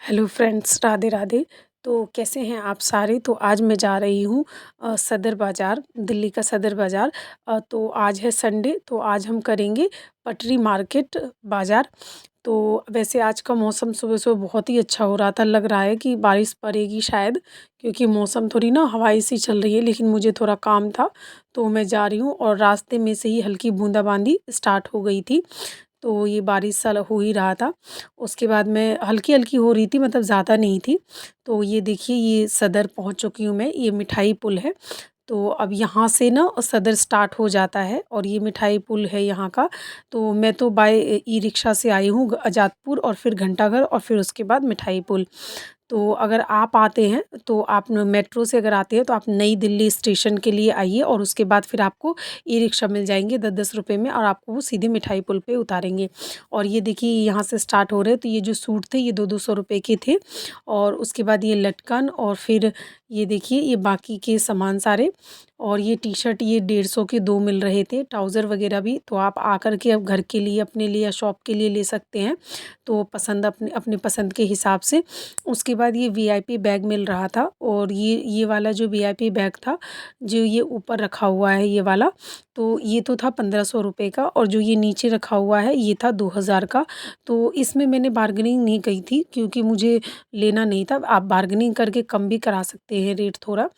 Hello friends, Radhe Radhe. तो कैसे हैं आप सारे। तो आज मैं जा रही हूँ सदर बाज़ार, दिल्ली का सदर बाज़ार। तो आज है संडे, तो आज हम करेंगे पटरी मार्केट बाज़ार। तो वैसे आज का मौसम सुबह सुबह बहुत ही अच्छा हो रहा था, लग रहा है कि बारिश पड़ेगी शायद, क्योंकि मौसम थोड़ी ना हवाई सी चल रही है। लेकिन मुझे थोड़ा काम था तो मैं जा रही हूँ, और रास्ते में से ही हल्की बूंदाबांदी स्टार्ट हो गई थी। तो ये बारिश सा हो ही रहा था। उसके बाद मैं हल्की-हल्की हो रही थी, मतलब ज़्यादा नहीं थी। तो ये देखिए, ये सदर पहुँच चुकी हूँ मैं, ये मिठाई पुल है। तो अब यहाँ से ना सदर स्टार्ट हो जाता है, और ये मिठाई पुल है यहाँ का। तो मैं तो बाय ई-रिक्शा से आई हूँ आजादपुर, और फिर घंटाघर, और फिर उसके बाद मिठाई पुल। तो अगर आप आते हैं, तो आप मेट्रो से अगर आते हैं तो आप नई दिल्ली स्टेशन के लिए आइए, और उसके बाद फिर आपको ई-रिक्शा मिल जाएँगे 10-10 रुपए में, और आपको वो सीधे मिठाई पुल पे उतारेंगे। और ये देखिए, यहाँ से स्टार्ट हो रहे हैं। तो ये जो सूट थे ये 2-2 सौ रुपए के थे, और उसके बाद ये लटकन, और फिर ये देखिए ये बाकी के सामान सारे। और ये टी-शर्ट ये 150 के 2 मिल रहे थे, ट्राउज़र वगैरह भी। तो आप आकर के अब घर के लिए, अपने लिए या शॉप के लिए ले सकते हैं, तो पसंद अपने अपने पसंद के हिसाब से। उसके बाद ये वीआईपी बैग मिल रहा था, और ये वाला जो वीआईपी बैग था, जो ये ऊपर रखा हुआ है ये वाला, तो ये तो था 1500 रुपये का, और जो ये नीचे रखा हुआ है ये था 2000 का। तो इसमें मैंने बार्गेनिंग नहीं की थी, क्योंकि मुझे लेना नहीं था। आप बार्गेनिंग करके कम भी करा सकते हैं रेट थोड़ा,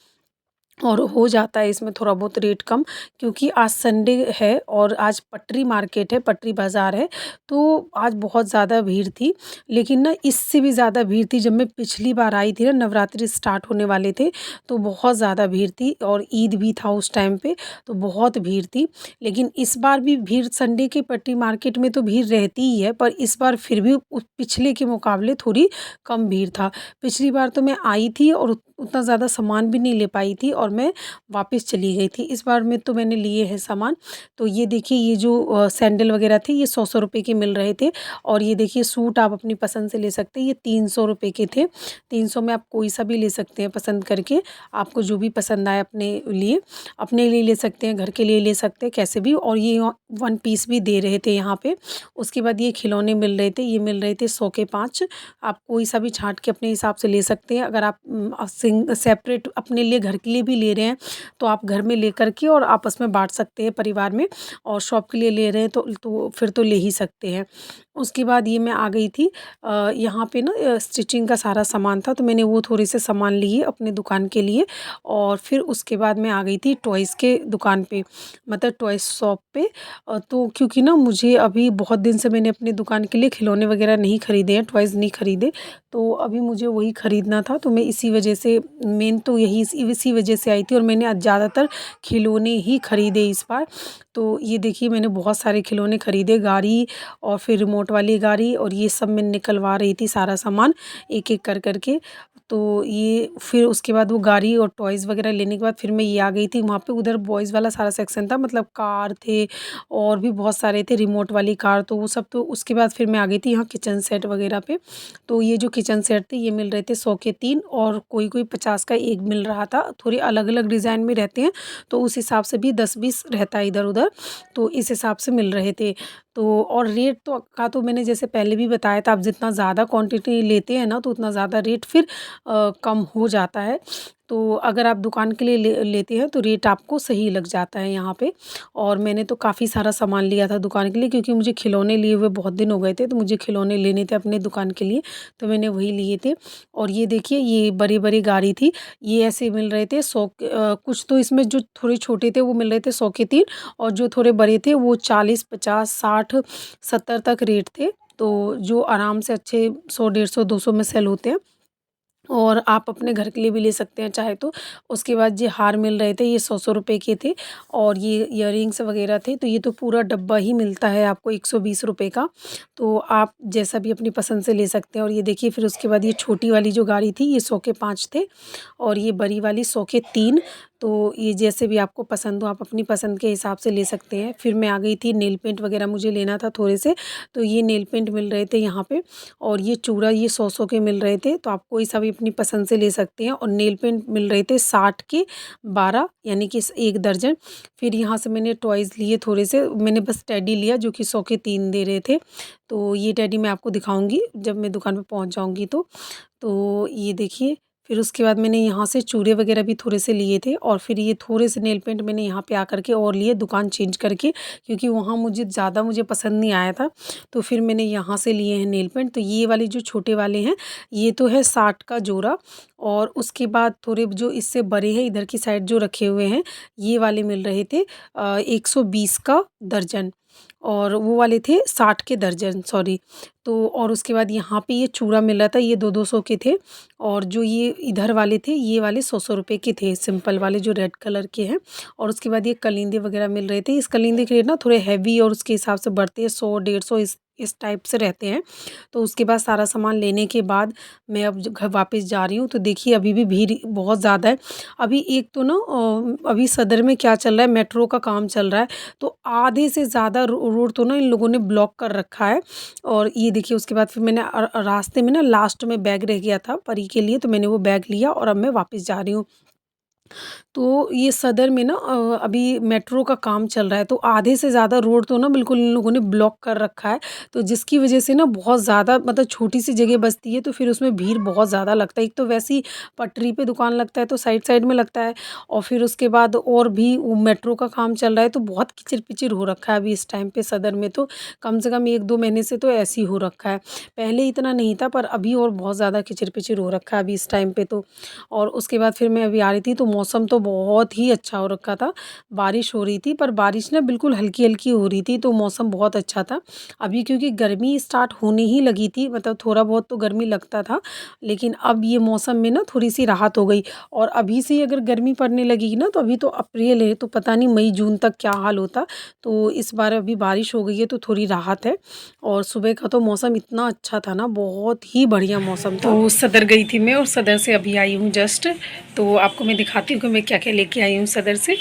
और हो जाता है इसमें थोड़ा बहुत रेट कम, क्योंकि आज संडे है और आज पटरी मार्केट है, पटरी बाज़ार है। तो आज बहुत ज़्यादा भीड़ थी, लेकिन ना इससे भी ज़्यादा भीड़ थी जब मैं पिछली बार आई थी ना, नवरात्रि स्टार्ट होने वाले थे, तो बहुत ज़्यादा भीड़ थी, और ईद भी था उस टाइम पे, तो बहुत भीड़ थी। लेकिन इस बार भी भीड़, संडे के पटरी मार्केट में तो भीड़ रहती ही है, पर इस बार फिर भी पिछले के मुकाबले थोड़ी कम भीड़ था। पिछली बार तो मैं आई थी और उतना ज़्यादा सामान भी नहीं ले पाई थी, और मैं वापस चली गई थी। इस बार में तो मैंने लिए हैं सामान। तो ये देखिए, ये जो सैंडल वगैरह थे ये 100-100 रुपए के मिल रहे थे, और ये देखिए सूट आप अपनी पसंद से ले सकते हैं, ये 300 रुपए के थे। 300 में आप कोई सा भी ले सकते हैं पसंद करके, आपको जो भी पसंद आए अपने लिए ले सकते हैं, घर के लिए ले सकते हैं, कैसे भी। और ये वन पीस भी दे रहे थे यहाँ पे। उसके बाद ये खिलौने मिल रहे थे, ये मिल रहे थे 100 के 5। आप कोई सा भी छाँट के अपने हिसाब से ले सकते हैं। अगर आप सेपरेट अपने लिए, घर के लिए भी ले रहे हैं, तो आप घर में लेकर के और आपस में बाँट सकते हैं परिवार में। और शॉप के लिए ले रहे हैं तो फिर तो ले ही सकते हैं। उसके बाद ये मैं आ गई थी यहाँ पे ना, स्टिचिंग का सारा सामान था, तो मैंने वो थोड़े से सामान लिए अपने दुकान के लिए। और फिर उसके बाद मैं आ गई थी टॉयज़ के दुकान पे, मतलब टॉयज़ शॉप पे। तो क्योंकि ना मुझे अभी बहुत दिन से मैंने अपनी दुकान के लिए खिलौने वगैरह नहीं खरीदे हैं, टॉयज़ नहीं खरीदे, तो अभी मुझे वही खरीदना था। तो मैं इसी वजह से, मेन तो यही इसी वजह से आई थी, और मैंने आज ज़्यादातर खिलौने ही खरीदे इस बार। तो ये देखिए, मैंने बहुत सारे खिलौने खरीदे, गाड़ी, और फिर रिमोट वाली गाड़ी, और ये सब मैं निकलवा रही थी सारा सामान एक एक कर के। तो ये फिर उसके बाद वो गाड़ी और टॉयज़ वगैरह लेने के बाद फिर मैं ये आ गई थी वहाँ पे। उधर बॉयज़ वाला सारा सेक्शन था, मतलब कार थे और भी बहुत सारे थे, रिमोट वाली कार, तो वो सब। तो उसके बाद फिर मैं आ गई थी यहाँ किचन सेट वगैरह पे। तो ये जो किचन सेट थे ये मिल रहे थे 100 के 3, और कोई 50 का 1 मिल रहा था। थोड़े अलग-अलग डिज़ाइन में रहते हैं, तो उस हिसाब से भी 10-20 रहता है इधर-उधर, तो इस हिसाब से मिल रहे थे। तो और रेट तो मैंने जैसे पहले भी बताया था, आप जितना ज़्यादा क्वांटिटी लेते हैं ना, तो उतना ज़्यादा रेट फिर कम हो जाता है। तो अगर आप दुकान के लिए लेते हैं तो रेट आपको सही लग जाता है यहाँ पे। और मैंने तो काफ़ी सारा सामान लिया था दुकान के लिए, क्योंकि मुझे खिलौने लिए हुए बहुत दिन हो गए थे, तो मुझे खिलौने लेने थे अपने दुकान के लिए, तो मैंने वही लिए थे। और ये देखिए, ये बड़ी-बड़ी गाड़ी थी, ये ऐसे मिल रहे थे 100 के, कुछ तो इसमें जो थोड़े छोटे थे वो मिल रहे थे 100 के 3, और जो थोड़े बड़े थे वो 40, 50, 60, 70 तक रेट थे। तो जो आराम से अच्छे 100, 150, 200 में सेल होते हैं, और आप अपने घर के लिए भी ले सकते हैं चाहे तो। उसके बाद ये हार मिल रहे थे, ये 100-100 रुपए के थे, और ये इयररिंग्स वगैरह थे, तो ये तो पूरा डब्बा ही मिलता है आपको 120 रुपए का। तो आप जैसा भी अपनी पसंद से ले सकते हैं। और ये देखिए, फिर उसके बाद ये छोटी वाली जो गाड़ी थी ये 100 के 5 थे, और ये बड़ी वाली 100 के 3। तो ये जैसे भी आपको पसंद हो आप अपनी पसंद के हिसाब से ले सकते हैं। फिर मैं आ गई थी नेल पेंट वगैरह मुझे लेना था थोड़े से, तो ये नेल पेंट मिल रहे थे यहाँ पे, और ये चूड़ा ये 100 के मिल रहे थे, तो आप कोई सा भी अपनी पसंद से ले सकते हैं। और नेल पेंट मिल रहे थे 60 के 12, यानी कि 1 दर्जन। फिर यहाँ से मैंने टॉयज़ लिए थोड़े से, मैंने बस टेडी लिया जो कि 100 के 3 दे रहे थे। तो ये टेडी मैं आपको दिखाऊंगी जब मैं दुकान पे पहुँच जाऊँगी तो ये देखिए। फिर उसके बाद मैंने यहाँ से चूड़े वगैरह भी थोड़े से लिए थे, और फिर ये थोड़े से नेल पेंट मैंने यहाँ पे आकर के और लिए दुकान चेंज करके, क्योंकि वहाँ मुझे पसंद नहीं आया था। तो फिर मैंने यहाँ से लिए हैं नेल पेंट। तो ये वाले जो छोटे वाले हैं ये तो है 60 का जोड़ा, और उसके बाद थोड़े जो इससे बड़े हैं इधर की साइड जो रखे हुए हैं ये वाले मिल रहे थे 120 का दर्जन, और वो वाले थे 60 के दर्जन, सॉरी। तो और उसके बाद यहाँ पे ये चूड़ा मिल रहा था, ये 2-2 के थे, और जो ये इधर वाले थे ये वाले 100 रुपये के थे, सिंपल वाले जो रेड कलर के हैं। और उसके बाद ये कलिंदे वगैरह मिल रहे थे। इस कलिंदे के रेट ना थोड़े हैवी और उसके हिसाब से बढ़ते हैं, 100-150 इस टाइप से रहते हैं। तो उसके बाद सारा सामान लेने के बाद मैं अब घर वापस जा रही हूँ, तो देखिए अभी भी भीड़ बहुत ज़्यादा है। अभी एक तो ना अभी सदर में क्या चल रहा है, मेट्रो का काम चल रहा है, तो आधे से ज़्यादा रोड तो ना इन लोगों ने ब्लॉक कर रखा है। और ये देखिए उसके बाद फिर मैंने रास्ते में ना लास्ट में बैग रह गया था परी के लिए, तो मैंने वो बैग लिया और अब मैं वापस जा रही हूँ। तो ये सदर में ना अभी मेट्रो का काम चल रहा है, तो आधे से ज़्यादा रोड तो ना बिल्कुल इन लोगों ने ब्लॉक कर रखा है। तो जिसकी वजह से ना बहुत ज़्यादा मतलब छोटी सी जगह बचती है, तो फिर उसमें भीड़ बहुत ज़्यादा लगता है। एक तो वैसे ही पटरी पे दुकान लगता है तो साइड साइड में लगता है, और फिर उसके बाद और भी वो मेट्रो का काम चल रहा है, तो बहुत किचिर पिचिर हो रखा है अभी इस टाइम पे सदर में। तो कम से कम 1-2 महीने से तो ऐसे ही हो रखा है। पहले इतना नहीं था, पर अभी और बहुत ज़्यादा किचिर पिचिर हो रखा है अभी इस टाइम पे तो। और उसके बाद फिर मैं अभी आ रही थी, तो मौसम तो बहुत ही अच्छा हो रखा था। बारिश हो रही थी, पर बारिश ना बिल्कुल हल्की-हल्की हो रही थी, तो मौसम बहुत अच्छा था। अभी क्योंकि गर्मी स्टार्ट होने ही लगी थी, मतलब थोड़ा बहुत तो गर्मी लगता था, लेकिन अब ये मौसम में ना थोड़ी-सी राहत हो गई। और अभी से ही अगर गर्मी पड़ने लगेगी ना, तो अभी तो अप्रैल है, तो पता नहीं मई जून तक क्या हाल होता। तो इस बार अभी बारिश हो गई है, तो थोड़ी राहत है। और सुबह का तो मौसम इतना अच्छा था ना, बहुत ही बढ़िया मौसम था। तो सदर गई थी मैं, और सदर से अभी आई हूँ जस्ट। तो आपको मैं दिखाती हूँ कि मैं क्या-क्या लेके आई हूँ सदर से।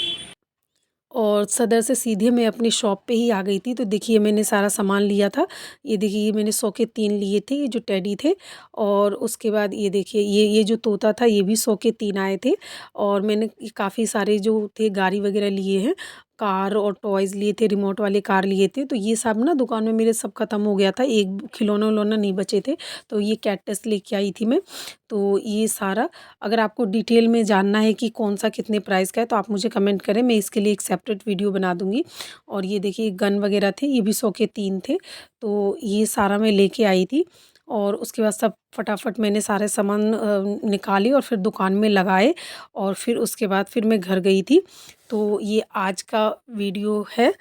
और सदर से सीधे मैं अपनी शॉप पे ही आ गई थी। तो देखिए मैंने सारा सामान लिया था। ये देखिए ये मैंने 100 के 3 लिए थे, ये जो टेडी थे। और उसके बाद ये देखिए ये जो तोता था ये भी 100 के 3 आए थे। और मैंने काफ़ी सारे जो थे गाड़ी वगैरह लिए हैं, कार और टॉयज़ लिए थे, रिमोट वाले कार लिए थे। तो ये सब ना दुकान में मेरे सब ख़त्म हो गया था, एक खिलौना-विलौना नहीं बचे थे। तो ये कैक्टस लेके आई थी मैं। तो ये सारा, अगर आपको डिटेल में जानना है कि कौन-सा कितने प्राइस का है, तो आप मुझे कमेंट करें, मैं इसके लिए एक सेपरेट वीडियो बना दूँगी। और ये देखिए गन वगैरह थे, ये भी 100 के 3 थे। तो ये सारा मैं लेके आई थी, और उसके बाद सब फटाफट मैंने सारे सामान निकाले और फिर दुकान में लगाए, और फिर उसके बाद फिर मैं घर गई थी। तो ये आज का वीडियो है।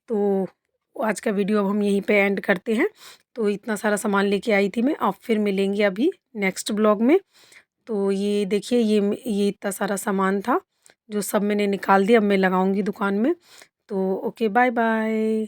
तो आज का वीडियो अब हम यहीं पे एंड करते हैं। तो इतना सारा सामान लेके आई थी मैं, अब फिर मिलेंगे अभी नेक्स्ट ब्लॉग में। तो ये देखिए ये इतना सारा सामान था, जो सब मैंने निकाल दिया, अब मैं लगाऊंगी दुकान में। तो ओके, बाय बाय।